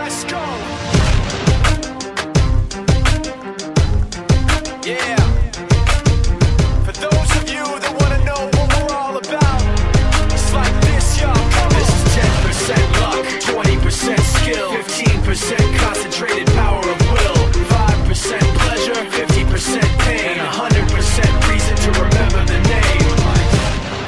Let's go. Yeah. For those of you that want to know what we're all about, it's like this, y'all. This is 10% luck, 20% skill, 15% concentrated power of will, 5% pleasure, 50% pain, and 100% reason to remember the name.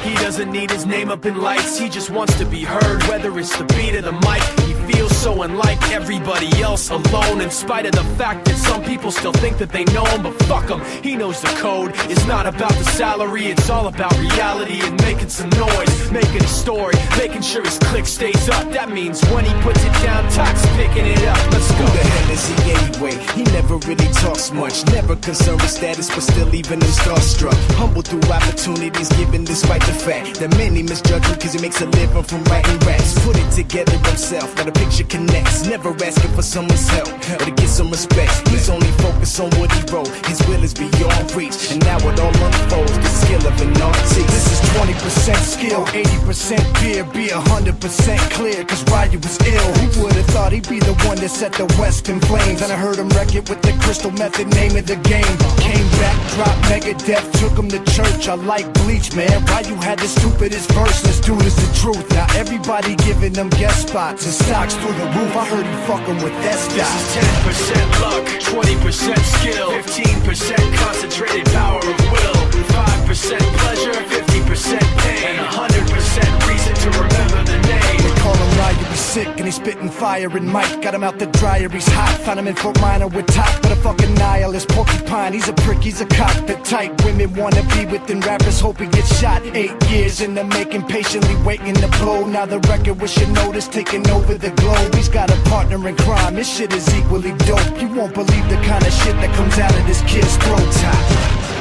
He doesn't need his name up in lights, he just wants to be heard, whether it's the beat of the mic. He feels so unlike everybody else, alone, in spite of the fact that some people still think that they know him. But fuck him, he knows the code. It's not about the salary, it's all about reality and making some noise, making a story, making sure his click stays up. That means when he puts it down, Tox picking it up. Let's go. Who the hell is he anyway? He never really talks much, never concerned with status, but still even him starstruck. Humble through opportunities given despite the fact that many misjudge him cause he makes a living from writing raps. Put it together himself, now the picture connects. Never asking for someone's help or to get some respect. He's only focused on what he wrote. His will is beyond reach, and now it all unfolds. The skill of an artist. This is 20% skill, 80% fear, be 100% clear, cause Ryu was ill. Who would've thought he'd be the one that set the West in flames? And I heard him wreck it with the crystal method, name of the game. Came back, dropped Megadeth, took him to church. I like Bleach, man. Ryu had the stupidest verse, let's do this the truth. Now everybody giving them guest spots and stocks through the roof. I heard he fucking with that This stock. is 10% luck, 20% skill, 15% concentrated power of will, 5% pleasure, 50% pain, and 100% reason to remember the name. They call him Ryu, he's sick and he's spitting fire and Mike got him out the dryer, he's hot. Found him in Fort Minor with top, but a fucking nihilist porcupine. He's a prick, he's a cock. The type women wanna be within, rappers hope he gets shot. 8 years in the making, patiently waiting to blow. Now the record with your notice taking over the globe. He's got a partner in crime, his shit is equally dope. You won't believe the kind of shit that comes out of this kid's throat.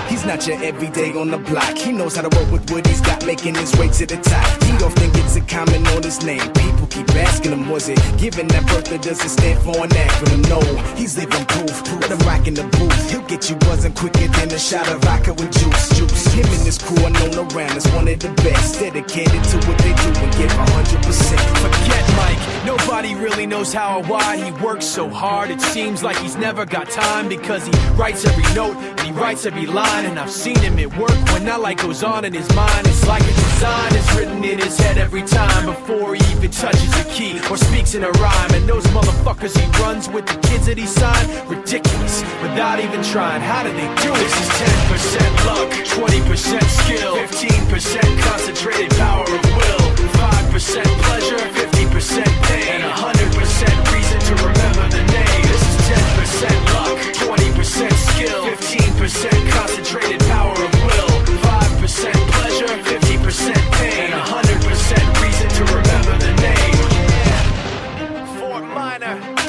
He's not your everyday on the block. He knows how to work with what he's got, making his way to the top. He often gets a comment on his name. People keep asking him, was it given that birth or does it stand for an acronym? No, he's living proof. Let him rock in the booth. He'll get you buzzing quicker than a shot of vodka with juice. Him and his crew are known around as one of the best, dedicated to what they do and give 100%. Forget Mike, nobody really knows how or why he works so hard. It seems like he's never got time because he writes every note and he writes every line. And I've seen him at work when that light goes on in his mind. It's like a design is written in his head every time before he even touches a key or speaks in a rhyme. And those motherfuckers he runs with, the kids that he signed, ridiculous, without even trying. How do they do it? This is 10% luck, 20% skill, 15% concentrated power of will, 5% pleasure, 50% pain, and 100% reason to remember the name. This is 10% luck, 20% skill, 15% concentrated power of will, 5% pleasure, 50% pain, and 100% reason to remember the name. Fort Minor.